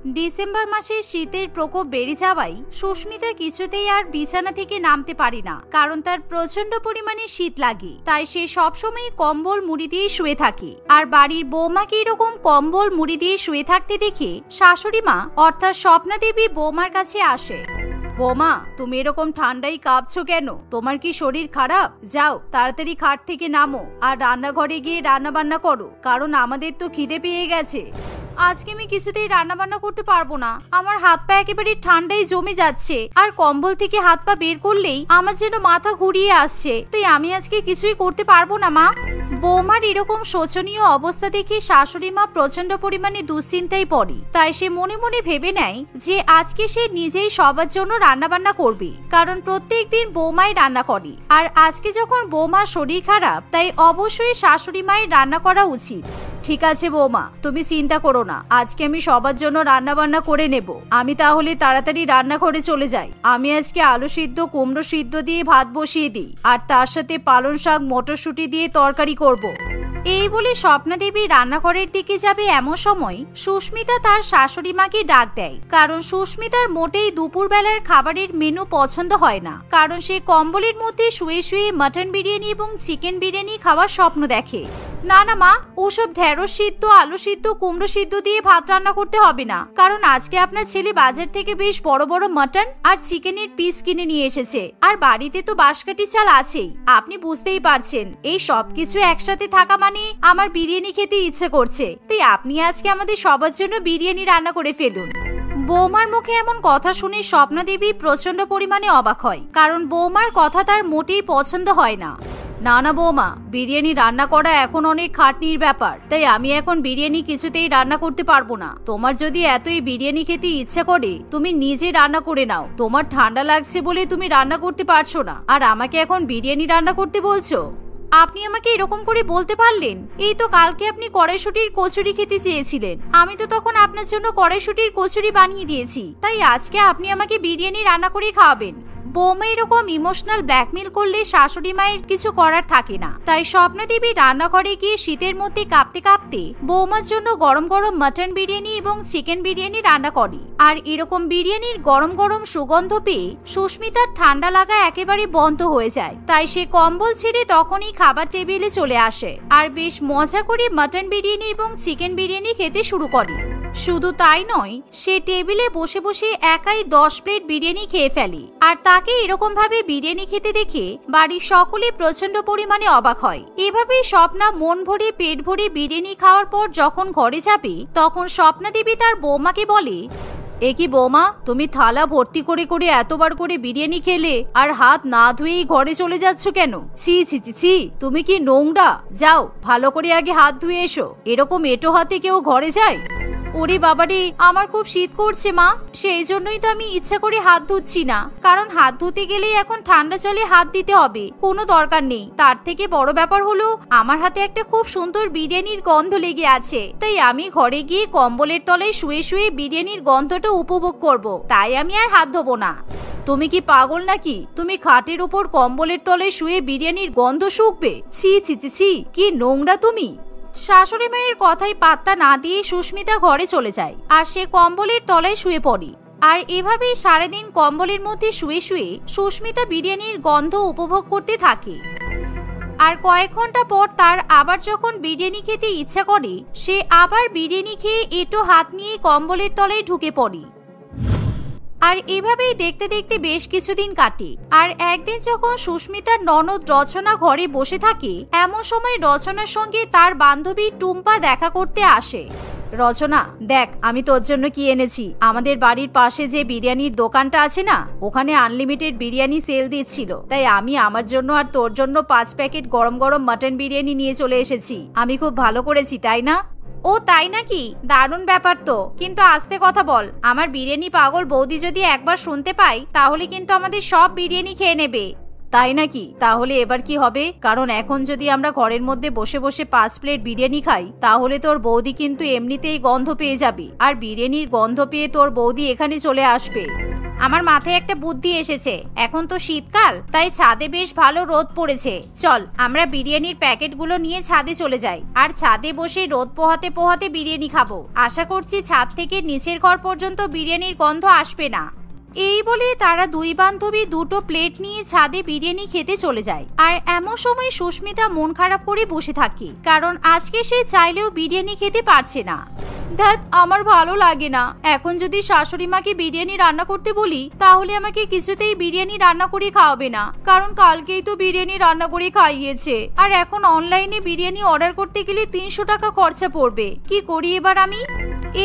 December মাসে শীতের প্রকোপ বেড়ে যাওয়ায় সুস্মিতা কিছুতেই আর বিছানা থেকে নামতে পারে না, কারণ তার প্রচন্ড পরিমাণে শীত লাগে। তাই সে সবসময় কম্বল মুড়ি দিয়ে শুয়ে থাকে। আর বাড়ির বৌমাকে এরকম কম্বল মুড়ি দিয়ে শুয়ে থাকতে দেখে শাশুড়ি মা অর্থাৎ স্বপ্না দেবী বৌমার কাছে আসে। বৌমা, তুমি এরকম ঠান্ডায় কাঁপছো কেন? তোমার কি শরীর খারাপ? যাও তাড়াতাড়ি খাট থেকে নামো আর রান্নাঘরে গিয়ে রান্না বান্না করো, কারণ আমাদের তো খিদে পেয়ে গেছে। আজকে আমি কিছুতেই রান্না বান্না করতে পারবো না, আমার হাত পা একেবারে ঠান্ডায় জমে যাচ্ছে, আর কম্বল থেকে হাত পা বের করলেই আমার যেন মাথা ঘুরিয়ে আসছে, তাই আমি আজকে কিছুই করতে পারবো না মা। বৌমার এরকম শোচনীয় অবস্থা দেখে শাশুড়ি মা প্রচন্ড পরিমাণে দুশ্চিন্তায় পড়ে। তাই সে মনে মনে ভেবে নেয় যে আজকে সে নিজেই সবার জন্য রান্না বান্না করবে, কারণ প্রত্যেক দিন বৌমাই রান্না করে। আর আজকে যখন বৌমার শরীর খারাপ, তাই অবশ্যই শাশুড়ি মায়ের রান্না করা উচিত। ঠিক আছে বৌমা, তুমি চিন্তা করো না, আজকে আমি সবার জন্য রান্না বান্না করে নেব। আমি তাহলে তাড়াতাড়ি রান্নাঘরে চলে যাই। আমি আজকে আলু সিদ্ধ কুমড়ো সিদ্ধ দিয়ে ভাত বসিয়ে দিই, আর তার সাথে পালং শাক মটরশুঁটি দিয়ে তরকারি করব। এই বলে স্বপ্না দেবী রান্নাঘরের দিকে যাবে, এমন সময় সুস্মিতা তার শাশুড়ি মাকে ডাক দেয়। কারণ সুস্মিতার মোটেই দুপুর বেলার খাবারের মেনু পছন্দ হয় না, কারণ সে কম্বলের মধ্যে শুয়ে শুয়ে মটন বিরিয়ানি এবং চিকেন বিরিয়ানি খাওয়ার স্বপ্ন দেখে। না না মা, ওসব ঢেঁড়স সিদ্ধ আলু সিদ্ধ কুমড়ো সিদ্ধ দিয়ে ভাত রান্না করতে হবে না, কারণ আজকে আপনার ছেলে বাজার থেকে বেশ বড় বড় মটন আর চিকেনের পিস কিনে নিয়ে এসেছে, আর বাড়িতে তো বাঁশকাঠি চাল আছেই। আপনি বুঝতেই পারছেন, এই সবকিছু একসাথে থাকা মানে আমার বিরিয়ানি খেতে ইচ্ছে করছে, তাই আপনি আজকে আমাদের সবার জন্য বিরিয়ানি রান্না করে ফেলুন। বৌমার মুখে এমন কথা শুনে স্বপ্না দেবী প্রচন্ড পরিমাণে অবাক হয়, কারণ বৌমার কথা তার মোটেই পছন্দ হয় না। না না বৌমা, বিরিয়ানি রান্না করা এখন অনেক খাটনির ব্যাপার, তাই আমি এখন বিরিয়ানি কিছুতেই রান্না করতে পারবো না। তোমার যদি এতই বিরিয়ানি খেতে ইচ্ছা করে, তুমি নিজে রান্না করে নাও। তোমার ঠান্ডা লাগছে বলে তুমি রান্না করতে পারছো না, আর আমাকে এখন বিরিয়ানি রান্না করতে বলছো? আপনি আমাকে এরকম করে বলতে পারলেন? এই তো কালকে আপনি কড়াইশুঁটির কচুরি খেতে চেয়েছিলেন, আমি তো তখন আপনার জন্য কড়াইশুঁটির কচুরি বানিয়ে দিয়েছি, তাই আজকে আপনি আমাকে বিরিয়ানি রান্না করে খাওয়াবেন। বৌমা এরকম ইমোশনাল ব্ল্যাকমেল করলে শাশুড়ি মায়ের কিছু করার থাকে না। তাই স্বপ্না দেবী রান্নাঘরে গিয়ে শীতের মধ্যে কাঁপতে কাঁপতে বৌমার জন্য গরম গরম মটন বিরিয়ানি এবং চিকেন বিরিয়ানি রান্না করে। আর এরকম বিরিয়ানির গরম গরম সুগন্ধ পেয়ে সুস্মিতার ঠান্ডা লাগা একেবারে বন্ধ হয়ে যায়। তাই সে কম্বল ছেড়ে তখনই খাবার টেবিলে চলে আসে, আর বেশ মজা করে মটন বিরিয়ানি এবং চিকেন বিরিয়ানি খেতে শুরু করে। শুধু তাই নয়, সে টেবিলে বসে বসে একাই 10 প্লেট বিরিয়ানি খেয়ে ফেলে। আর তাকে এরকম ভাবে বিরিয়ানি খেতে দেখে বাড়ির সকলে প্রচন্ড পরিমাণে অবাক হয়। এভাবেই স্বপ্না মন ভরে পেট ভরে বিরিয়ানি খাওয়ার পর যখন ঘরে যাবে, তখন স্বপ্না দেবী তার বৌমাকে বলে, এ কি বৌমা, তুমি থালা ভর্তি করে করে এতবার করে বিরিয়ানি খেলে আর হাত না ধুয়েই ঘরে চলে যাচ্ছ কেন? ছি ছি ছি ছি, তুমি কি নোংরা? যাও ভালো করে আগে হাত ধুয়ে এসো। এরকম এঁটো হাতে কেউ ঘরে যায়? ওরে বাবারে, আমার খুব শীত করছে মা, সেই জন্যই তো আমি ইচ্ছা করে হাত ধুচ্ছি না, কারণ হাত ধুতে গেলেই এখন ঠান্ডা জলে হাত দিতে হবে, কোনো দরকার নেই। তার থেকে বড় ব্যাপার হলো আমার হাতে একটা খুব সুন্দর বিরিয়ানির গন্ধ লেগে আছে, তাই আমি ঘরে গিয়ে কম্বলের তলায় শুয়ে শুয়ে বিরিয়ানির গন্ধটা উপভোগ করব, তাই আমি আর হাত ধোবো না। তুমি কি পাগল নাকি? তুমি খাটের উপর কম্বলের তলায় শুয়ে বিরিয়ানির গন্ধ শুকবে? ছি ছি ছি ছি, কি নোংরা তুমি। শাশুড়ি মায়ের কথায় পাত্তা না দিয়ে সুস্মিতা ঘরে চলে যায়, আর সে কম্বলের তলায় শুয়ে পড়ে। আর এভাবেই সারাদিন কম্বলের মধ্যে শুয়ে শুয়ে সুস্মিতা বিরিয়ানির গন্ধ উপভোগ করতে থাকে। আর কয়েক ঘন্টা পর তার আবার যখন বিরিয়ানি খেতে ইচ্ছা করে, সে আবার বিরিয়ানি খেয়ে এঁটো হাত নিয়ে কম্বলের তলায় ঢুকে পড়ে। আর এভাবেই দেখতে দেখতে বেশ কিছুদিন কাটে। আর একদিন যখন সুস্মিতার ননদ রচনা ঘরে বসে থাকে, এমন সময় রচনার সঙ্গে তার বান্ধবী টুম্পা দেখা করতে আসে। রচনা, দেখ আমি তোর জন্য কি এনেছি। আমাদের বাড়ির পাশে যে বিরিয়ানির দোকানটা আছে না, ওখানে আনলিমিটেড বিরিয়ানি সেল দিচ্ছিল, তাই আমি আমার জন্য আর তোর জন্য 5 প্যাকেট গরম গরম মটন বিরিয়ানি নিয়ে চলে এসেছি। আমি খুব ভালো করেছি, তাই না? ও তাই নাকি? দারুণ ব্যাপার তো, কিন্তু আস্তে কথা বল। আমার বিরিয়ানি পাগল বৌদি যদি একবার শুনতে পাই, তাহলে কিন্তু আমাদের সব বিরিয়ানি খেয়ে নেবে। তাই নাকি? তাহলে এবার কি হবে? কারণ এখন যদি আমরা ঘরের মধ্যে বসে বসে 5 প্লেট বিরিয়ানি খাই, তাহলে তোর বৌদি কিন্তু এমনিতেই গন্ধ পেয়ে যাবে, আর বিরিয়ানির গন্ধ পেয়ে তোর বৌদি এখানে চলে আসবে। আমার মাথায় একটা বুদ্ধি এসেছে। এখন তো শীতকাল, তাই ছাদে বেশ ভালো রোদ পড়েছে। চল আমরা বিরিয়ানির প্যাকেটগুলো নিয়ে ছাদে চলে যাই, আর ছাদে বসে রোদ পোহাতে পোহাতে বিরিয়ানি খাবো। আশা করছি ছাদ থেকে নিচের ঘর পর্যন্ত বিরিয়ানির গন্ধ আসবে না। এই বলে তারা দুই বান্ধবী দুটো প্লেট নিয়ে ছাদে বিরিয়ানি খেতে চলে যায়। আর এমন সময় সুস্মিতা মন খারাপ করে বসে থাকে, কারণ আজকে সে চাইলেও বিরিয়ানি খেতে পারছে না। ধ্যাৎ, আমার ভালো লাগে না। এখন যদি শাশুড়ি মাকে বিরিয়ানি রান্না করতে বলি, তাহলে আমাকে কিছুতেই বিরিয়ানি রান্না করে খাওয়াবে না, কারণ কালকেই তো বিরিয়ানি রান্না করে খাইয়েছে। আর এখন অনলাইনে বিরিয়ানি অর্ডার করতে গেলে 300 টাকা খরচা পড়বে। কি করি এবার আমি?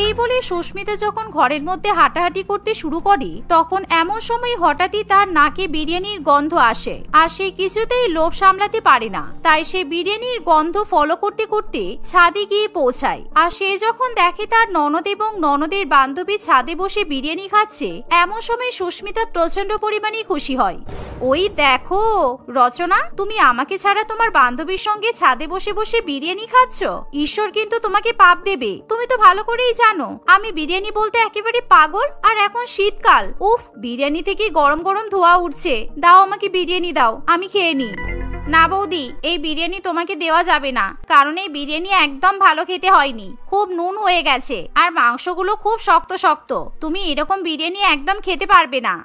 এই বলে সুস্মিতা যখন ঘরের মধ্যে হাঁটাহাঁটি করতে শুরু করে, তখন এমন সময় হঠাৎই তার নাকে বিরিয়ানির গন্ধ আসে। আর সে কিছুতেই লোভ সামলাতে পারে না, তাই সে বিরিয়ানির গন্ধ ফলো করতে করতে ছাদে গিয়ে পৌঁছায়। আর সে যখন দেখে তার ননদ এবং ননদের বান্ধবী ছাদে বসে বিরিয়ানি খাচ্ছে, এমন সময় সুস্মিতা প্রচন্ড পরিমাণে খুশি হয়। ওই দেখো রচনা, তুমি আমাকে ছাড়া তোমার বান্ধবীর সঙ্গে ছাদে বসে বসে বিরিয়ানি খাচ্ছ। ঈশ্বর কিন্তু তোমাকে পাপ দেবে। তুমি তো ভালো করেই জানো আমি বিরিয়ানি বলতে একেবারে পাগল। আর এখন শীতকাল, উফ, বিরিয়ানি থেকে গরম গরম ধোঁয়া উঠছে। দাও আমাকে বিরিয়ানি দাও, আমি খেয়ে নিই। না বৌদি, এই বিরিয়ানি তোমাকে দেওয়া যাবে না, কারণ এই বিরিয়ানি একদম ভালো খেতে হয়নি। খুব নুন হয়ে গেছে, আর মাংসগুলো খুব শক্ত শক্ত। তুমি এরকম বিরিয়ানি একদম খেতে পারবে না।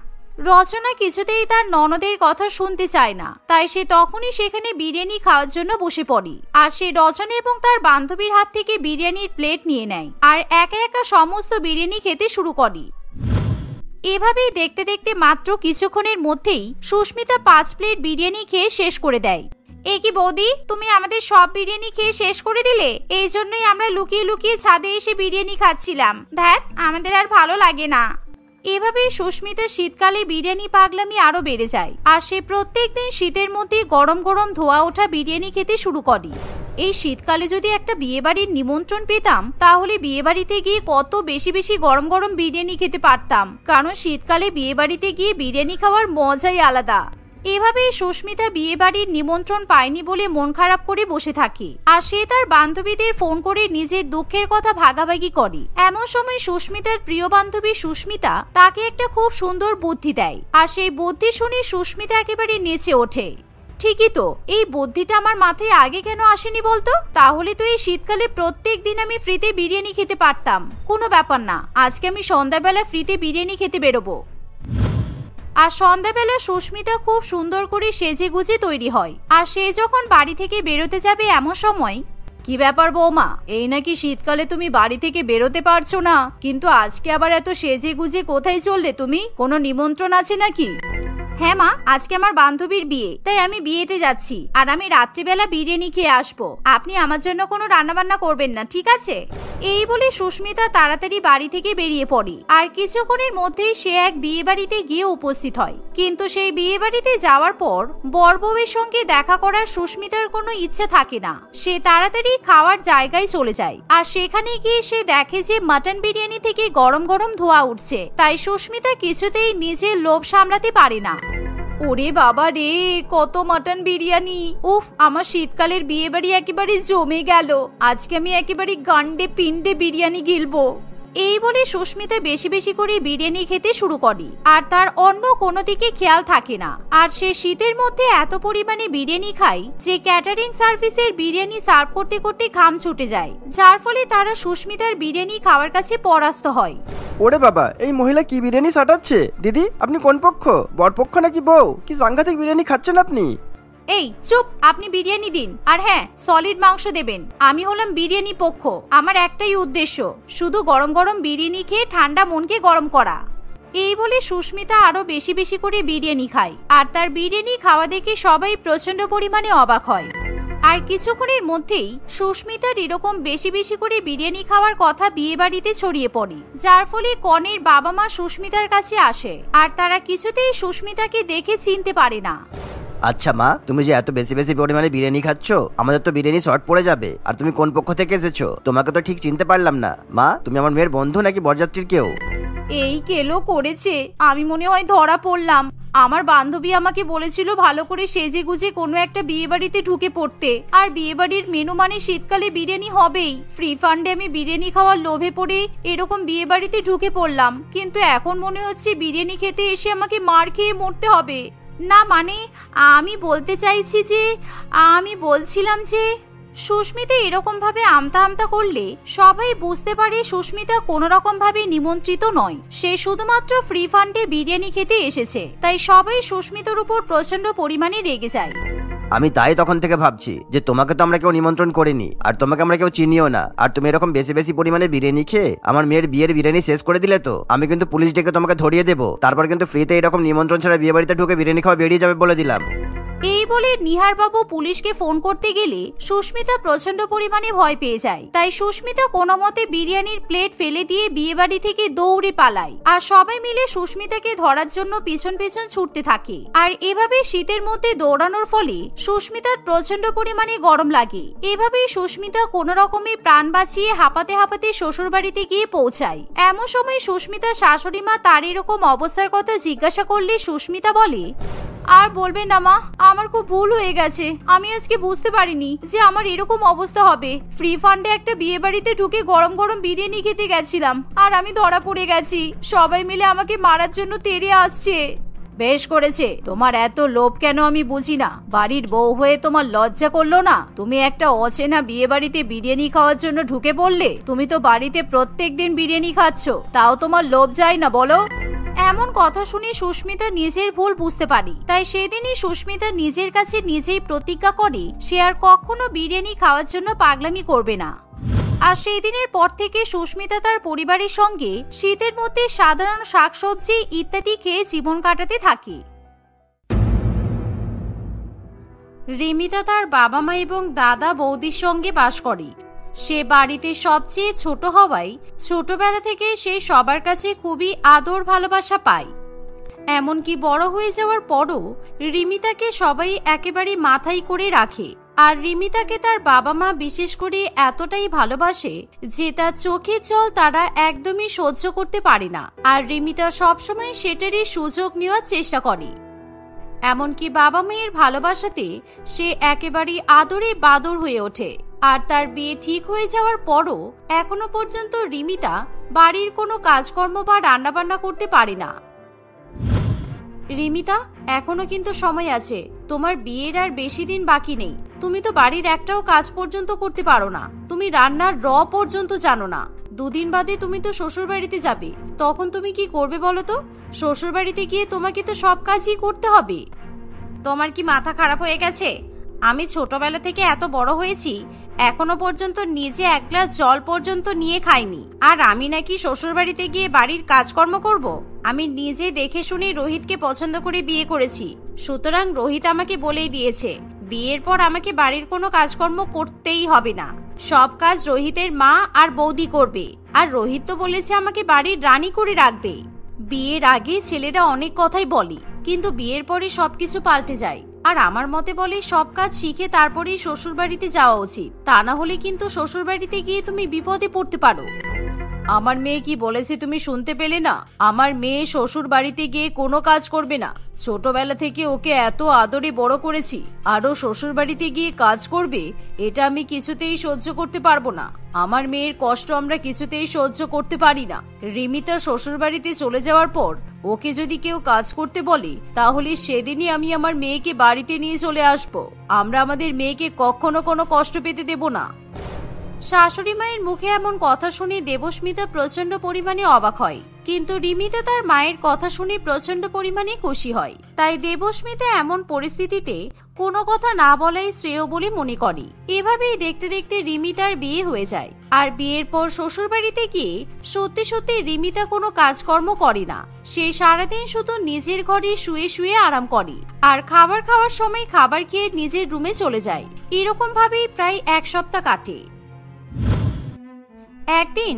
রচনা কিছুতেই তার ননদের কথা শুনতে চায় না, তাই সে তখনই সেখানে বিরিয়ানি খাওয়ার জন্য বসে পড়ে। আর সে রচনা এবং তার বান্ধবীর হাত থেকে বিরিয়ানির প্লেট নিয়ে নেয়, আর একা একা সমস্ত বিরিয়ানি খেতে শুরু করে। এভাবেই দেখতে দেখতে মাত্র কিছুক্ষণের মধ্যেই সুস্মিতা 5 প্লেট বিরিয়ানি খেয়ে শেষ করে দেয়। এ কি বৌদি, তুমি আমাদের সব বিরিয়ানি খেয়ে শেষ করে দিলে? এই জন্যই আমরা লুকিয়ে লুকিয়ে ছাদে এসে বিরিয়ানি খাচ্ছিলাম। ধ্যাৎ, আমাদের আর ভালো লাগে না। এভাবে সুস্মিতা শীতকালে বিরিয়ানি পাগলামি আরো বেড়ে যায়, আর সে প্রত্যেকদিন শীতের মধ্যে গরম গরম ধোয়া ওঠা বিরিয়ানি খেতে শুরু করে। এই শীতকালে যদি একটা বিয়েবাড়ির নিমন্ত্রণ পেতাম, তাহলে বিয়েবাড়িতে গিয়ে কত বেশি বেশি গরম গরম বিরিয়ানি খেতে পারতাম, কারণ শীতকালে বিয়েবাড়িতে গিয়ে বিরিয়ানি খাওয়ার মজাই আলাদা। এভাবে সুস্মিতা বিয়ে বাড়ির নিমন্ত্রণ পায়নি বলে মন খারাপ করে বসে থাকে, আর সে তার বান্ধবীদের ফোন করে নিজের দুঃখের কথা ভাগাভাগি করে। এমন সময় সুস্মিতার প্রিয় বান্ধবী সুস্মিতা তাকে একটা খুব সুন্দর বুদ্ধি দেয়, আর সেই বুদ্ধি শুনে সুস্মিতা একেবারে নেচে ওঠে। ঠিকই তো, এই বুদ্ধিটা আমার মাথায় আগে কেন আসেনি বলতো? তাহলে তো এই শীতকালে প্রত্যেক দিন আমি ফ্রিতে বিরিয়ানি খেতে পারতাম। কোনো ব্যাপার না, আজকে আমি সন্ধ্যাবেলা ফ্রিতে বিরিয়ানি খেতে বেরোবো। আর সন্ধ্যাবেলা সুস্মিতা খুব সুন্দর করে সেজে গুজে তৈরি হয়, আর সে যখন বাড়ি থেকে বেরোতে যাবে, এমন সময়, কি ব্যাপার বৌমা, এই নাকি শীতকালে তুমি বাড়ি থেকে বেরোতে পারছো না, কিন্তু আজকে আবার এত সেজে গুজে কোথায় চললে তুমি? কোনো নিমন্ত্রণ আছে নাকি? হ্যাঁ মা, আজকে আমার বান্ধবীর বিয়ে, তাই আমি বিয়েতে যাচ্ছি, আর আমি রাত্রিবেলা বিরিয়ানি খেয়ে আসবো। আপনি আমার জন্য কোনো রান্নাবান্না করবেন না, ঠিক আছে? এই বলে সুস্মিতা তাড়াতাড়ি বাড়ি থেকে বেরিয়ে পড়ে, আর কিছুক্ষণের মধ্যেই সে এক বিয়ে বাড়িতে গিয়ে উপস্থিত হয়। কিন্তু সেই বিয়ে বাড়িতে যাওয়ার পর বর বউয়ের সঙ্গে দেখা করার সুস্মিতার কোনো ইচ্ছা থাকে না। সে তাড়াতাড়ি খাওয়ার জায়গায় চলে যায়, আর সেখানে গিয়ে সে দেখে যে মাটন বিরিয়ানি থেকে গরম গরম ধোঁয়া উঠছে। তাই সুস্মিতা কিছুতেই নিজের লোভ সামলাতে পারে না। ওরে বাবা রে, কত মাটন বিরিয়ানি! উফ, আমার শীতকালের বিয়ে বাড়ি একেবারে জমে গেল। আজকে আমি একেবারে গান্ডে পিন্ডে বিরিয়ানি গিলবো। এই বলে সুস্মিতা বেশি বেশি করে বিরিয়ানি খেতে শুরু করে, আর তার অন্য কোনো দিকে খেয়াল থাকে না। আর সে শীতের মধ্যে এত পরিমাণে বিরিয়ানি খায় যে ক্যাটারিং সার্ভিসের বিরিয়ানি সার্ভ করতে করতে ঘাম ছুটে যায়, যার ফলে তারা সুস্মিতার বিরিয়ানি খাওয়ার কাছে পরাস্ত হয়। ওরে বাবা, এই মহিলা কি বিরিয়ানি সাটাচ্ছে? দিদি, আপনি কোন পক্ষ, বরপক্ষ নাকি বউ? কি সাংঘাতিক বিরিয়ানি খাচ্ছেন আপনি। এই চুপ, আপনি বিরিয়ানি দিন, আর হ্যাঁ, সলিড মাংস দেবেন। আমি হলাম বিরিয়ানি পক্ষ। আমার একটাই উদ্দেশ্য, শুধু গরম গরম বিরিয়ানি খেয়ে ঠান্ডা মনকে গরম করা। এই বলে সুস্মিতা আরো বেশি বেশি করে বিরিয়ানি খায়, আর তার বিরিয়ানি খাওয়া দেখে সবাই প্রচন্ড পরিমাণে অবাক হয়। আর কিছুক্ষণের মধ্যেই সুস্মিতার এরকম বেশি বেশি করে বিরিয়ানি খাওয়ার কথা বিয়ে বাড়িতে ছড়িয়ে পড়ে, যার ফলে কনের বাবা মা সুস্মিতার কাছে আসে, আর তারা কিছুতেই সুস্মিতাকে দেখে চিনতে পারে না। আচ্ছা মা, তুমি যে এত বেশি বেশি পরিমাণে বিরিয়ানি খাচ্ছ, আমাদের তো বিরিয়ানি শর্ট পড়ে যাবে। আর তুমি কোন পক্ষ থেকে এসেছো? তোমাকে তো ঠিক চিনতে পারলাম না। মা, তুমি আমার মেয়ের বন্ধু নাকি বরযাত্রীর কেউ? এই কেলো করেছে, আমি মনে হয় ধরা পড়লাম। আমার বান্ধবী আমাকে বলেছিল ভালো করে সেজে গুজে কোনো একটা বিয়ে বাড়িতে ঢুকে পড়তে। আর বিয়ে বাড়ির মেনু মানে শীতকালে বিরিয়ানি হবেই। ফ্রি ফান্ডে আমি বিরিয়ানি খাওয়ার লোভে পড়ে এরকম বিয়ে বাড়িতে ঢুকে পড়লাম, কিন্তু এখন মনে হচ্ছে বিরিয়ানি খেতে এসে আমাকে মার খেয়ে মরতে হবে। না মানে আমি বলছিলাম যে সুস্মিতা এরকম ভাবে আমতা আমতা করলে সবাই বুঝতে পারে সুস্মিতা কোনো রকম ভাবে নিমন্ত্রিত নয়, সে শুধুমাত্র ফ্রি ফান্ডে বিরিয়ানি খেতে এসেছে। তাই সবাই সুস্মিতার উপর প্রচন্ড পরিমাণে রেগে যায়। আমি তাই তখন থেকে ভাবছি যে তোমাকে তো আমরা কেউ নিমন্ত্রণ করিনি, আর তোমাকে আমরা কেউ চিনিও না। আর তুমি এরকম বেশি বেশি পরিমাণে বিরিয়ানি খেয়ে আমার মেয়ের বিয়ের বিরিয়ানি শেষ করে দিলে তো আমি কিন্তু পুলিশ ডেকে তোমাকে ধরিয়ে দেবো। তারপর কিন্তু ফ্রিতে এরকম নিমন্ত্রণ ছাড়া বিয়ে বাড়িতে ঢুকে বিরিয়ানি খাওয়া বেরিয়ে যাবে বলে দিলাম। এই বলে নিহার বাবু পুলিশকে ফোন করতে গেলে সুস্মিতা প্রচন্ড পরিমাণে ভয় পেয়ে যায়। তাই সুস্মিতা কোনো মতে বিরিয়ানির প্লেট ফেলে দিয়ে বিয়ে বাড়ি থেকে দৌড়ে পালায়। আর সবাই মিলে সুস্মিতাকে ধরার জন্য পিছন পিছন ছুটতে থাকে। আর এভাবে শীতের মধ্যে দৌড়ানোর ফলে সুস্মিতার প্রচন্ড পরিমাণে গরম লাগে। এভাবেই সুস্মিতা কোনো রকমে প্রাণ বাঁচিয়ে হাঁপাতে হাঁপাতে শ্বশুর বাড়িতে গিয়ে পৌঁছায়। এমন সময় সুস্মিতার শাশুড়ি মা তার এরকম অবস্থার কথা জিজ্ঞাসা করলে সুস্মিতা বলে, আর বলবে না মা, আমার খুব ভুল হয়ে গেছে। আমি আজকে বুঝতে পারিনি যে আমার এরকম অবস্থা হবে। ফ্রি ফান্ডে একটা বিয়ে বাড়িতে ঢুকে গরম গরম বিরিয়ানি খেতে গেছিলাম, আর আমি ধরা পড়ে গেছি। সবাই মিলে আমাকে মারার জন্য তেড়ে আসছে। বেশ করেছে, তোমার এত লোভ কেন আমি বুঝি না। বাড়ির বউ হয়ে তোমার লজ্জা করলো না? তুমি একটা অচেনা বিয়ে বাড়িতে বিরিয়ানি খাওয়ার জন্য ঢুকে পড়লে। তুমি তো বাড়িতে প্রত্যেকদিন বিরিয়ানি খাচ্ছ, তাও তোমার লোভ যায় না বলো? এমন কথা শুনে সুস্মিতা নিজের ভুল বুঝতে পারে। তাই সেদিনই সুস্মিতা নিজের কাছে নিজেই প্রতিজ্ঞা করে সে আর কখনো বিরিয়ানি খাওয়ার জন্য পাগলামি করবে না। আর সেই দিনের পর থেকে সুস্মিতা তার পরিবারের সঙ্গে শীতের মধ্যে সাধারণ শাকসবজি ইত্যাদি খেয়ে জীবন কাটাতে থাকে। রিমিতা তার বাবা মা এবং দাদা বৌদির সঙ্গে বাস করে। সে বাড়িতে সবচেয়ে ছোট হওয়ায় ছোটবেলা থেকে সে সবার কাছে খুবই আদর ভালোবাসা পায়। এমনকি বড় হয়ে যাওয়ার পরও রিমিতাকে সবাই একেবারে মাথায় করে রাখে। আর রিমিতাকে তার বাবা মা বিশেষ করে এতটাই ভালোবাসে যে তার চোখের জল তারা একদমই সহ্য করতে পারে না। আর রিমিতা সবসময় সেটারই সুযোগ নেওয়ার চেষ্টা করে। এমনকি বাবা মেয়ের ভালোবাসাতে সে একেবারে আদরে বাদর হয়ে ওঠে। আর তার বিয়ে ঠিক হয়ে যাওয়ার পরও এখনো পর্যন্ত রিমিতা বাড়ির কোনো কাজকর্ম বা রান্নাবান্না করতে পারে না। রিমিতা, এখনো কিন্তু সময় আছে। তোমার বিয়ের আর বেশি দিন বাকি নেই। তুমি তো বাড়ির একটাও কাজ পর্যন্ত করতে পারো না। তুমি রান্নার পর্যন্ত জানো না। দুদিন বাদে তুমি তো শ্বশুর বাড়িতে যাবে। তখন তুমি কি করবে বলো তো? শ্বশুর বাড়িতে গিয়ে তোমাকে তো সব কাজই করতে হবে। তোমার কি মাথা খারাপ হয়ে গেছে? আমি ছোটবেলা থেকে এত বড় হয়েছি, এখনো পর্যন্ত নিজে এক গ্লাস জল পর্যন্ত নিয়ে খাইনি। আর আমি নাকি শ্বশুর বাড়িতে গিয়ে বাড়ির কাজকর্ম করব? আমি নিজে দেখে শুনে রোহিতকে পছন্দ করে বিয়ে করেছি। সুতরাং রোহিত আমাকে বলেই দিয়েছে বিয়ের পর আমাকে বাড়ির কোনো কাজকর্ম করতেই হবে না। সব কাজ রোহিতের মা আর বৌদি করবে। আর রোহিত তো বলেছে আমাকে বাড়ির রানী করে রাখবে। বিয়ের আগে ছেলেরা অনেক কথাই বলে, কিন্তু বিয়ের পরে সবকিছু পাল্টে যায়। আর আমার মতে বলে সব কাজ শিখে তারপরেই শ্বশুর বাড়িতে যাওয়া উচিত। তা না হলে কিন্তু শ্বশুর বাড়িতে গিয়ে তুমি বিপদে পড়তে পারো। আমার মেয়ে কি বলেছে তুমি শুনতে পেলে না? আমার মেয়ে শ্বশুর বাড়িতে গিয়ে কোনো কাজ করবে না। ছোটবেলা থেকে ওকে এত আদরে বড় করেছি, আরো শ্বশুর বাড়িতে গিয়ে কাজ করবে, এটা আমি কিছুতেই সহ্য করতে পারবো না। আমার মেয়ের কষ্ট আমরা কিছুতেই সহ্য করতে পারি না। রিমিতা শ্বশুর বাড়িতে চলে যাওয়ার পর ওকে যদি কেউ কাজ করতে বলে, তাহলে সেদিনই আমি আমার মেয়েকে বাড়িতে নিয়ে চলে আসব। আমরা আমাদের মেয়েকে কখনো কোনো কষ্ট পেতে দেব না। শাশুড়ি মায়ের মুখে এমন কথা শুনে দেবস্মিতা প্রচন্ড পরিমাণে অবাক হয়, কিন্তু রিমিতা তার মায়ের কথা শুনে প্রচন্ড পরিমাণে খুশি হয়। তাই দেবস্মিতা এমন পরিস্থিতিতে কোনো কথা না বলাই শ্রেয় বলে মনে করে। এভাবেই দেখতে দেখতে রিমিতার বিয়ে হয়ে যায়। আর বিয়ের পর শ্বশুর বাড়িতে গিয়ে সত্যি সত্যি রিমিতা কোনো কাজকর্ম করে না। সে সারাদিন শুধু নিজের ঘরে শুয়ে শুয়ে আরাম করে, আর খাবার খাওয়ার সময় খাবার খেয়ে নিজের রুমে চলে যায়। এরকম ভাবেই প্রায় এক সপ্তাহ কাটে। একদিন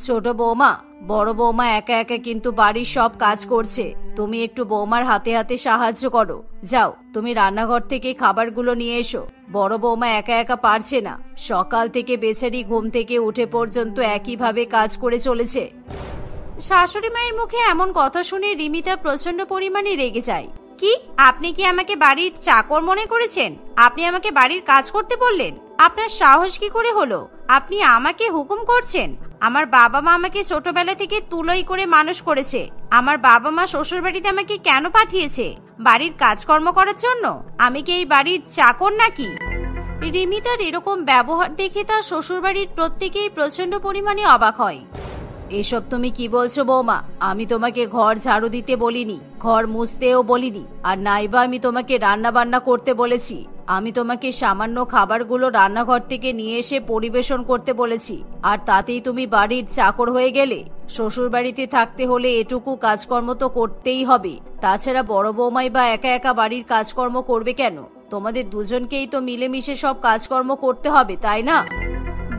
ছোট বৌমা বড় বৌমা একা একা কিন্তু বাড়ির সব কাজ করছে। তুমি একটু বৌমার হাতে হাতে সাহায্য করো। যাও, তুমি রান্নাঘর থেকে খাবারগুলো নিয়ে এসো। বড় বৌমা একা একা পারছে না, সকাল থেকে বেচারি ঘুম থেকে উঠে পর্যন্ত একইভাবে কাজ করে চলেছে। শাশুড়ি মায়ের মুখে এমন কথা শুনে রিমিতা প্রচন্ড পরিমাণে রেগে যায়। কি, আপনি কি আমাকে বাড়ির চাকর মনে করেছেন? আপনি আমাকে বাড়ির কাজ করতে বললেন? আপনার সাহস কি করে হলো? আপনি আমাকে হুকুম করছেন? আমার বাবা মা আমাকে ছোটবেলা থেকে তুলোই করে মানুষ করেছে। আমার বাবা মা শ্বশুর বাড়িতে আমাকে কেন পাঠিয়েছে? বাড়ির কাজকর্ম করার জন্য? আমি কি এই বাড়ির চাকর নাকি? রিমিতার এরকম ব্যবহার দেখে তার শ্বশুর বাড়ির প্রত্যেকেই প্রচন্ড পরিমাণে অবাক হয়। এসব তুমি কি বলছো বৌমা? আমি তোমাকে ঘর ঝাড়ু দিতে বলিনি, ঘর মুছতেও বলিনি, আর নাইবা আমি তোমাকে রান্না বান্না করতে বলেছি। আমি তোমাকে সামান্য খাবারগুলো রান্নাঘর থেকে নিয়ে এসে পরিবেশন করতে বলেছি, আর তাতেই তুমি বাড়ির চাকর হয়ে গেলে? শ্বশুর বাড়িতে থাকতে হলে এটুকু কাজকর্ম তো করতেই হবে। তাছাড়া বড় বৌমাই বা একা একা বাড়ির কাজকর্ম করবে কেন? তোমাদের দুজনকেই তো মিলেমিশে সব কাজকর্ম করতে হবে, তাই না?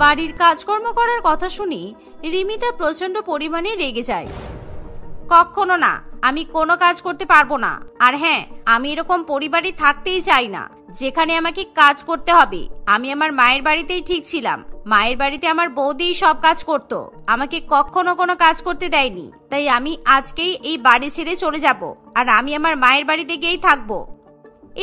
বাড়ির কাজকর্ম করার কথা শুনি রিমিতা প্রচন্ড পরিমাণে রেগে যায়। কখনো না, আমি কোনো কাজ করতে পারবো না। আর হ্যাঁ, আমি এরকম পরিবারে থাকতেই চাই না যেখানে আমাকে কাজ করতে হবে। আমি আমার মায়ের বাড়িতেই ঠিক ছিলাম। মায়ের বাড়িতে আমার বৌদিই সব কাজ করতো, আমাকে কখনো কোনো কাজ করতে দেয়নি। তাই আমি আজকেই এই বাড়ি ছেড়ে চলে যাব, আর আমি আমার মায়ের বাড়িতে গিয়েই থাকবো।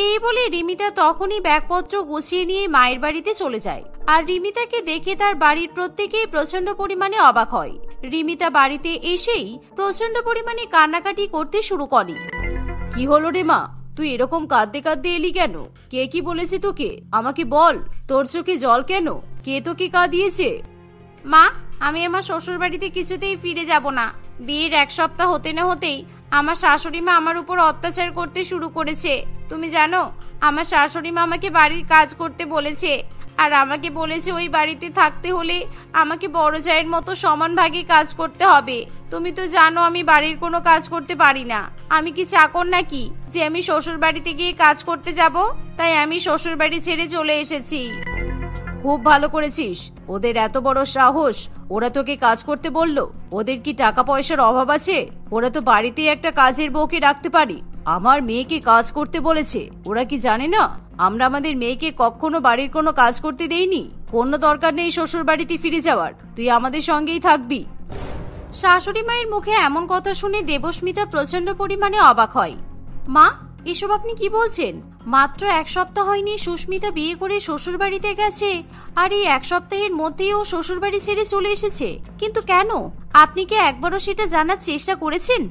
এই বলে রিমিতা তখনই ব্যাগপত্র গুছিয়ে নিয়ে মায়ের বাড়িতে চলে যায়। আর রিমিতাকে দেখে তার বাড়ির প্রত্যেকেই প্রচন্ড পরিমাণে অবাক হয়। রিমিতা বাড়িতে এসেই প্রচন্ড পরিমাণে কান্নাকাটি করতে শুরু করে। কি হলো রে মা, তুই এরকম কাঁদতে কাঁদতে এলি কেন? কে কি বলেছে তোকে? আমাকে বল, তোর চোখে জল কেন? কে তোকে কাঁদিয়েছে? মা, আমি আমার শ্বশুর বাড়িতে কিছুতেই ফিরে যাব না। বিয়ের 1 সপ্তাহ হতে না হতেই আমার শাশুড়ি মা আমার উপর অত্যাচার করতে শুরু করেছে। তুমি জানো, আমার শাশুড়ি মা আমাকে বাড়ির কাজ করতে বলেছে, আর আমাকে বলেছে ওই বাড়িতে থাকতে হলে আমাকে বড় জায়ের মতো সমান ভাগে কাজ করতে হবে। তুমি তো জানো আমি বাড়ির কোনো কাজ করতে পারি না। আমি কি চাকর নাকি যে আমি শ্বশুর বাড়িতে গিয়ে কাজ করতে যাব? তাই আমি শ্বশুর বাড়ি ছেড়ে চলে এসেছি। খুব ভালো করেছিস। ওদের এত বড় সাহস, ওরা তোকে কাজ করতে বললো? ওদের কি টাকা পয়সার অভাব আছে? ওরা তো বাড়িতে একটা কাজের বউকে রাখতে পারি। আমার মেয়েকে কাজ করতে বলেছে। ওরা কি জানে না আমরা আমাদের মেয়েকে কখনো বাড়ির কোনো কাজ করতে দেইনি? কোনো দরকার নেই শ্বশুর বাড়িতে ফিরে যাওয়ার, তুই আমাদের সঙ্গেই থাকবি। শাশুড়ি মায়ের মুখে এমন কথা শুনে দেবস্মিতা প্রচন্ড পরিমাণে অবাক হয়। মা, এসব আপনি কি বলছেন? মাত্র 1 সপ্তাহ হয়নি সুস্মিতা বিয়ে করে শ্বশুর বাড়িতে গেছে, আর এই 1 সপ্তাহের মধ্যেই ও শ্বশুর বাড়ি ছেড়ে চলে এসেছে। কিন্তু কেন? আপনি কি একবারও সেটা জানার চেষ্টা করেছেন?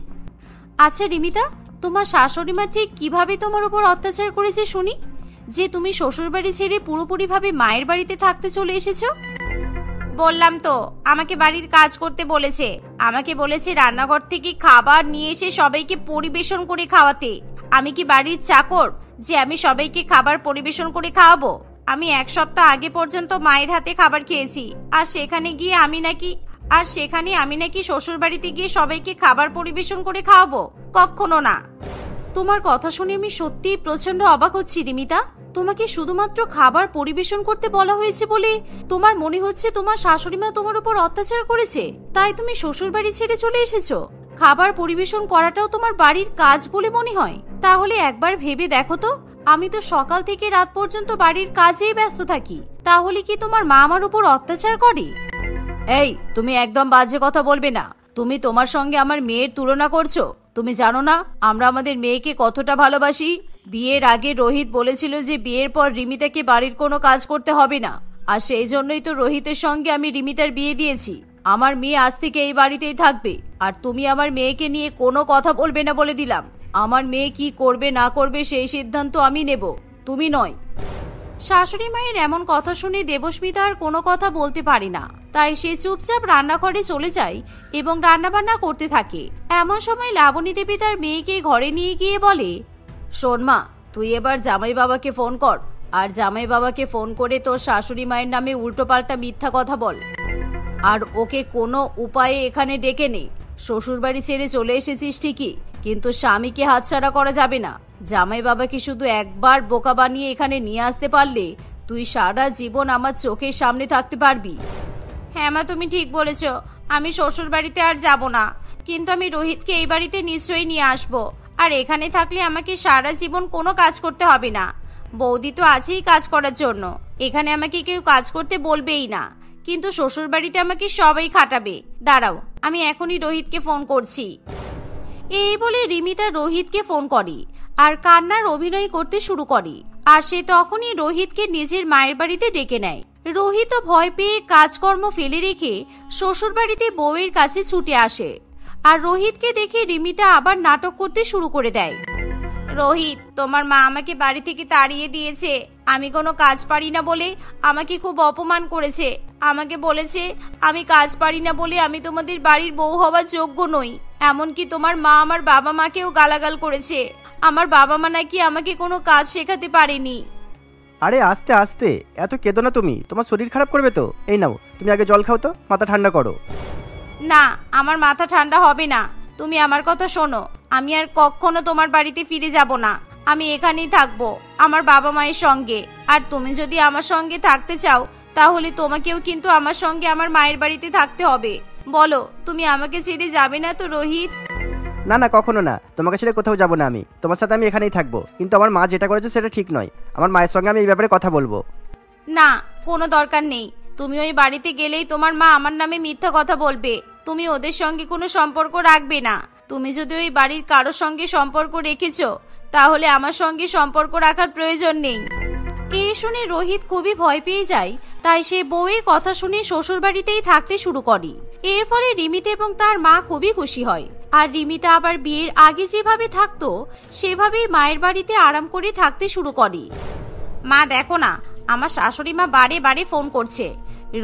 আচ্ছা রিমিতা, তোমার শাশুড়ি মা ঠিক কিভাবে তোমার উপর অত্যাচার করেছে শুনি, যে তুমি শ্বশুর বাড়ি ছেড়ে পুরোপুরি ভাবে মায়ের বাড়িতে থাকতে চলে এসেছো? বললাম তো, আমাকে বাড়ির কাজ করতে বলেছে। আমাকে বলেছে রান্নাঘর থেকে খাবার নিয়ে এসে সবাইকে পরিবেশন করে খাওয়াতে। আমি কি বাড়ির চাকর যে আমি সবাইকে খাবার পরিবেশন করে খাওয়াবো? আমি 1 সপ্তাহ আগে পর্যন্ত মায়ের হাতে খাবার খেয়েছি, আর সেখানে আমি নাকি শ্বশুর বাড়িতে গিয়ে সবাইকে খাবার পরিবেশন করে খাওয়াবো? কখনো না। তোমার কথা শুনে আমি সত্যিই প্রচন্ড অবাক হচ্ছি রিমিতা। তোমাকে শুধুমাত্র খাবার পরিবেশন করতে বলা হয়েছে বলে তোমার মনে হচ্ছে তোমার শাশুড়ি মা তোমার উপর অত্যাচার করেছে, তাই তুমি শ্বশুর বাড়ি ছেড়ে চলে এসেছো? খাবার পরিবেশন করাটাও তোমার বাড়ির কাজ বলে মনে হয়? তাহলে একবার ভেবে দেখো তো, আমি তো সকাল থেকে রাত পর্যন্ত বাড়ির কাজেই ব্যস্ত থাকি। তাহলে কি তোমার মা আমার উপর অত্যাচার করে? এই, তুমি একদম বাজে কথা বলবে না। তুমি তোমার সঙ্গে আমার মেয়ের তুলনা করছো। তুমি জানো না আমরা আমাদের মেয়েকে কতটা ভালোবাসি? বিয়ের আগে রোহিত বলেছিল যে বিয়ের পর রিমিতাকে বাড়ির কোনো কাজ করতে হবে না, আর সেই জন্যই তো রোহিতের সঙ্গে আমি রিমিতার বিয়ে দিয়েছি। আমার মেয়ে আজ থেকে এই বাড়িতেই থাকবে, আর তুমি আমার মেয়েকে নিয়ে কোনো কথা বলবে না বলে দিলাম। আমার মেয়ে কি করবে না করবে সেই সিদ্ধান্ত আমি নেব, তুমি নয়। শাশুড়ি মায়ের এমন কথা শুনে দেবস্মিতা আর কোনো কথা বলতে পারে না, তাই সে চুপচাপ রান্নাঘরে চলে যায় এবং রান্নাবান্না করতে থাকে। এমন সময় লাবণী দেবী তার মেয়েকে ঘরে নিয়ে গিয়ে বলে, শোন মা, তুই এবার জামাই বাবাকে ফোন কর, আর জামাই বাবাকে ফোন করে তোর শাশুড়ি মায়ের নামে উল্টোপাল্টা মিথ্যা কথা বল, আর ওকে কোনো উপায়ে এখানে ডেকে নে। শ্বশুর বাড়ি ছেড়ে চলে এসেছিস ঠিকই, কিন্তু স্বামীকে হাতছাড়া করা যাবে না। জামাই বাবাকে শুধু একবার বোকা বানিয়ে এখানে নিয়ে আসতে পারলে তুই সারা জীবন আমার চোখের সামনে থাকতে পারবি। হ্যাঁ মা, তুমি ঠিক বলেছ, আমি শ্বশুর বাড়িতে আর যাব না। কিন্তু আমি রোহিতকে এই বাড়িতে নিশ্চয়ই নিয়ে আসবো। আর এখানে থাকলে আমাকে সারা জীবন কোনো কাজ করতে হবে না। বৌদি তো আছেই কাজ করার জন্য, এখানে আমাকে কেউ কাজ করতে বলবেই না, কিন্তু শ্বশুর বাড়িতে আমাকে সবাই খাটাবে। দাঁড়াও, আমি এখনই রোহিতকে ফোন করছি। এই বলে রিমিতা রোহিতকে ফোন করে আর কান্নার অভিনয় করতে শুরু করে। আর সে তখনই রোহিতকে নিজের মায়ের বাড়িতে ডেকে নেয়। রোহিতও ভয় পেয়ে কাজকর্ম ফেলে রেখে শ্বশুর বাড়িতে বউয়ের কাছে ছুটে আসে। আর রোহিতকে দেখে রিমিতা আবার নাটক করতে শুরু করে দেয়। রোহিত, তোমার মা আমাকে বাড়ি থেকে তাড়িয়ে দিয়েছে। আমি কোনো কাজ পারি না বলে আমাকে খুব অপমান করেছে। আমাকে বলেছে আমি কাজ পারি না বলে আমি তোমাদের বাড়ির বউ হওয়ার যোগ্য নই। এমনকি তোমার মা আমার বাবা মাকেও গালাগাল করেছে। আমার বাবা মা নাকি আমাকে কোনো কাজ শেখাতে পারেনি। আরে আস্তে আস্তে, এত কেঁদো না তুমি, তোমার শরীর খারাপ করবে তো। এই নাও, তুমি আগে জল খাও তো, মাথা ঠান্ডা করো। না, আমার মাথা ঠান্ডা হবে না। তুমি আমার কথা শোনো, আমি আর কখনো তোমার বাড়িতে ফিরে যাব না। আমি এখানেই থাকবো আমার বাবা মায়ের সঙ্গে। আর তুমি যদি আমার সঙ্গে থাকতে চাও তাহলে তোমাকেও কিন্তু আমার সঙ্গে আমার মায়ের বাড়িতে থাকতে হবে। বলো, তুমি আমাকে ছেড়ে যাবে না তো রোহিত? না না, কখনো না, তোমাকে ছেড়ে কোথাও যাবো না। আমি তোমার সাথে আমি এখানেই থাকবো, কিন্তু আমার মা যেটা করেছে সেটা ঠিক নয়। আমার মায়ের সঙ্গে আমি এই ব্যাপারে কথা বলবো। না, কোনো দরকার নেই। তুমি ওই বাড়িতে গেলেই তোমার মা আমার নামে মিথ্যা কথা বলবে। তুমি ওদের সঙ্গে কোনো সম্পর্ক রাখবে না। তুমি যদি ওই বাড়ির কারোর সঙ্গে সম্পর্ক রেখেছো তাহলে আমার সঙ্গে সম্পর্ক রাখার প্রয়োজন নেই। এই শুনে রোহিত খুবই ভয় পেয়ে যায়। তাই সে বউয়ের কথা শুনে শ্বশুর বাড়িতেই থাকতে শুরু করে। এর ফলে রিমিতা এবং তার মা খুবই খুশি হয়। আর রিমিতা আবার বিয়ের আগে যেভাবে থাকতো সেভাবেই মায়ের বাড়িতে আরাম করে থাকতে শুরু করে। মা দেখো না, আমার শাশুড়ি মা বারে বারে ফোন করছে।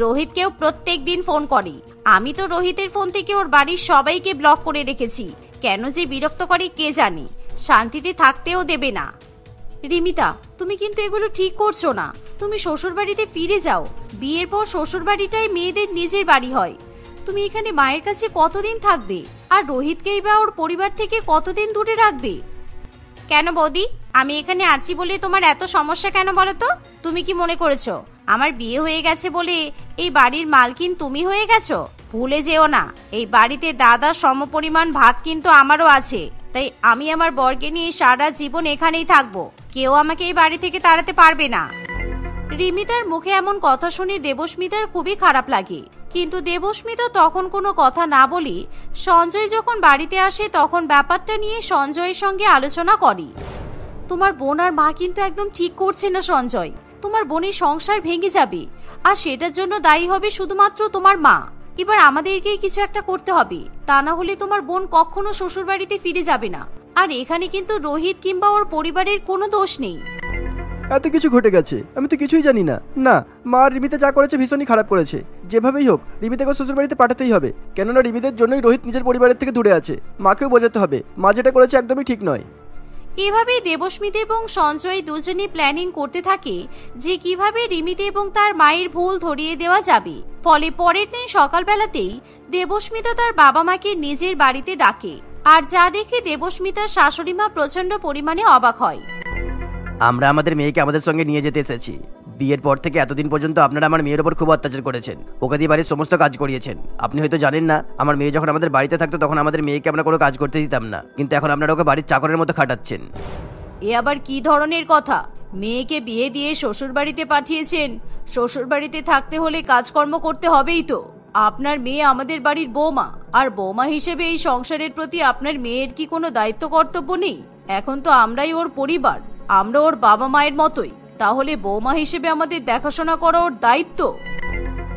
রোহিতকেও প্রত্যেক দিন ফোন করে। আমি তো রোহিতের ফোন থেকে ওর বাড়ির সবাইকে ব্লক করে রেখেছি। কেন যে বিরক্ত করে কে জানে, শান্তিতে থাকতেও দেবে না। রিমিতা, তুমি কিন্তু এগুলো ঠিক করছো না। তুমি শ্বশুর বাড়িতে ফিরে যাও। বিয়ের পর শ্বশুর বাড়িটাই মেয়েদের নিজের বাড়ি হয়। তুমি এখানে মায়ের কাছে কতদিন থাকবে? আর রোহিতকেই বা ওর পরিবার থেকে কতদিন দূরে রাখবে? কেন বৌদি, আমি এখানে আছি বলে তোমার এত সমস্যা কেন বলো তো? তুমি কি মনে করেছো আমার বিয়ে হয়ে গেছে বলে এই বাড়ির মালকিন তুমি হয়ে গেছো? ভুলে যেও না, এই বাড়িতে দাদার সমপরিমাণ ভাগ কিন্তু আমারও আছে। তাই আমি আমার বরকে নিয়ে সারা জীবন এখানেই থাকবো। কেউ আমাকে এই বাড়ি থেকে তাড়াতে পারবে না। রিমিতার মুখে এমন কথা শুনে দেবস্মিতার খুবই খারাপ লাগে। কিন্তু দেবস্মিতা তখন কোনো কথা না বলে সঞ্জয় যখন বাড়িতে আসে তখন ব্যাপারটা নিয়ে সঞ্জয়ের সঙ্গে আলোচনা করে। তোমার বোন আর মা কিন্তু একদম ঠিক করছে না সঞ্জয়। তোমার বোনের সংসার ভেঙে যাবে, আর সেটার জন্য দায়ী হবে শুধুমাত্র তোমার মা। এবার আমাদেরকেই কিছু একটা করতে হবে, তা না হলে তোমার বোন কখনো শ্বশুর বাড়িতে ফিরে যাবে না। আর এখানে কিন্তু রোহিত কিংবা ওর পরিবারের কোনো দোষ নেই। এত কিছু ঘটে গেছে, আমি তো কিছুই জানি না। না, মা রিমিতা যা করেছে ভীষণই খারাপ করেছে। যেভাবেই হোক রিমিতাকে শ্বশুর বাড়িতে পাঠাতেই হবে, কেননা রিমিতার জন্যই রোহিত নিজের পরিবারের থেকে দূরে আছে। মাকেও বোঝাতে হবে মা যেটা করেছে একদমই ঠিক নয়। এভাবেই দেবস্মিতা এবং সঞ্জয় দুজনে প্ল্যানিং করতে থাকে যে কিভাবে রিমিতা এবং তার মায়ের ভুল ধরিয়ে দেওয়া যাবে। ফলে পরের দিন সকালবেলাতেই দেবস্মিতা তার বাবা মাকে নিজের বাড়িতে ডাকে। আর যা দেখে দেবস্মিতার শাশুড়ি মা প্রচন্ড পরিমাণে অবাক হয়। আমরা আমাদের মেয়েকে আমাদের সঙ্গে নিয়ে যেতে এসেছি। বিয়ের পর থেকে এতদিন পর্যন্ত আপনারা আমার মেয়ের ওপর খুব অত্যাচার করেছেন, ওকে দিয়ে বাড়ির সমস্ত কাজ করিয়েছেন। আপনি হয়তো জানেন না, আমার মেয়ে যখন আমাদের বাড়িতে থাকতো তখন আমাদের মেয়েকে আমরা কোনো কাজ করতে দিতাম না, কিন্তু এখন আপনারা ওকে বাড়ির চাকরের মতো খাটাচ্ছেন। এ আবার কি ধরনের কথা? মেয়েকে বিয়ে দিয়ে শ্বশুর বাড়িতে পাঠিয়েছেন, শ্বশুর বাড়িতে থাকতে হলে কাজকর্ম করতে হবেই তো। আপনার মেয়ে আমাদের বাড়ির বৌমা, আর বৌমা হিসেবে এই সংসারের প্রতি আপনার মেয়ের কি কোনো দায়িত্ব কর্তব্য নেই? এখন তো আমরাই ওর পরিবার, আমরা ওর বাবা মায়ের মতোই। তাহলে বৌমা হিসেবে আমাদের দেখাশোনা করা ওর দায়িত্ব।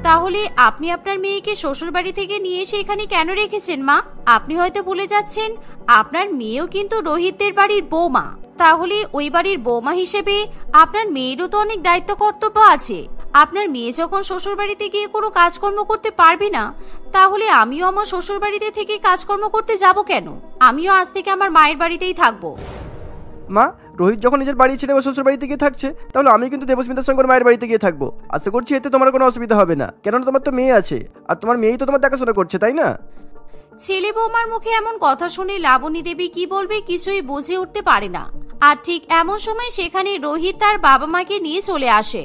তাহলে আপনি আপনার মেয়েকে শ্বশুর বাড়ি থেকে নিয়ে এসে এখানে কেন রেখেছেন মা? আপনি হয়তো ভুলে যাচ্ছেন আপনার মেয়েও কিন্তু রোহিতদের বাড়ির বৌমা। তাহলে ওই বাড়ির বৌমা হিসেবে আপনার মেয়েরও তো অনেক দায়িত্ব কর্তব্য আছে। আপনার মেয়ে যখন শ্বশুর বাড়িতে গিয়ে কোনো কাজকর্ম করতে পারবে না, তাহলে আমিও আমার শ্বশুর বাড়িতে থেকে কাজকর্ম করতে যাব কেন? আমিও আজ থেকে আমার মায়ের বাড়িতেই থাকবো। মা, রোহিত যখন নিজের বাড়ি ছেড়ে ও শ্বশুর বাড়িতে গিয়ে থাকছে, তাহলে আমি কিন্তু দেবস্মিতার সঙ্গে মায়ের বাড়িতে গিয়ে থাকবো। আশা করছি এতে তোমার কোনো অসুবিধা হবে না, কেননা তোমার তো মেয়ে আছে, আর তোমার মেয়েই তো তোমার দেখাশোনা করছে, তাই না? ছেলে বৌমার মুখে এমন কথা শুনে লাবণী দেবী কি বলবে কিছুই বুঝে উঠতে পারে না। আর ঠিক এমন সময় সেখানে রোহিত তার বাবা মাকে নিয়ে চলে আসে।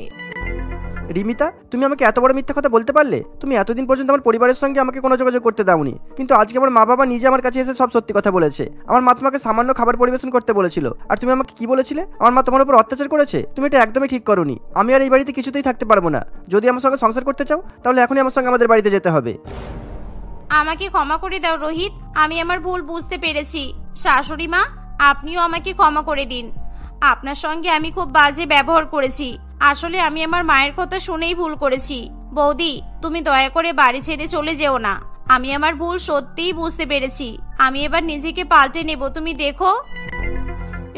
রিমিতা, তুমি আমাকে এত বড় মিথ্যা কথা বলতে পারলে? তুমি এতদিন পর্যন্ত আমার পরিবারের সঙ্গে আমাকে কোনো যোগাযোগ করতে দাওনি, কিন্তু আজকে আমার মা বাবা নিজে আমার কাছে এসে সব সত্যি কথা বলেছে। আমার মা তোমাকে সামান্য খাবার পরিবেশন করতে বলেছিল, আর তুমি আমাকে কি বলেছিলে? আমার মা তোমার উপর অত্যাচার করেছে। তুমি এটা একদমই ঠিক করোনি। আমি আর এই বাড়িতে কিছুতেই থাকতে পারবো না। যদি আমার সঙ্গে সংসার করতে চাও তাহলে এখনই আমার সঙ্গে আমাদের বাড়িতে যেতে হবে। আমাকে ক্ষমা করে দাও রোহিত, আমি আমার ভুল বুঝতে পেরেছি। শাশুড়ি মা, আপনিও আমাকে ক্ষমা করে দিন। আপনার সঙ্গে আমি খুব বাজে ব্যবহার করেছি। আসলে আমি আমার মায়ের কথা শুনেই ভুল করেছি। বৌদি, তুমি দয়া করে বাড়ি ছেড়ে চলে যেও না। আমি আমার ভুল সত্যিই বুঝতে পেরেছি। আমি এবার নিজেকে পাল্টে নেব, তুমি দেখো।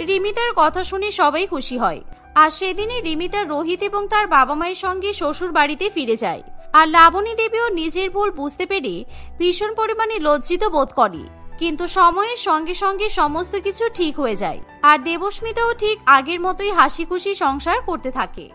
রিমিতার কথা শুনে সবাই খুশি হয়। আর সেদিনই রিমিতা রোহিত এবং তার বাবা মায়ের সঙ্গে শ্বশুর বাড়িতে ফিরে যায়। আর লাবণী দেবীও নিজের ভুল বুঝতে পেরে ভীষণ পরিমাণে লজ্জিত বোধ করে। কিন্তু সময়ের সঙ্গে সঙ্গে সমস্ত কিছু ঠিক হয়ে যায়, আর দেবস্মিতাও ঠিক আগের মতোই হাসি খুশি সংসার করতে থাকে।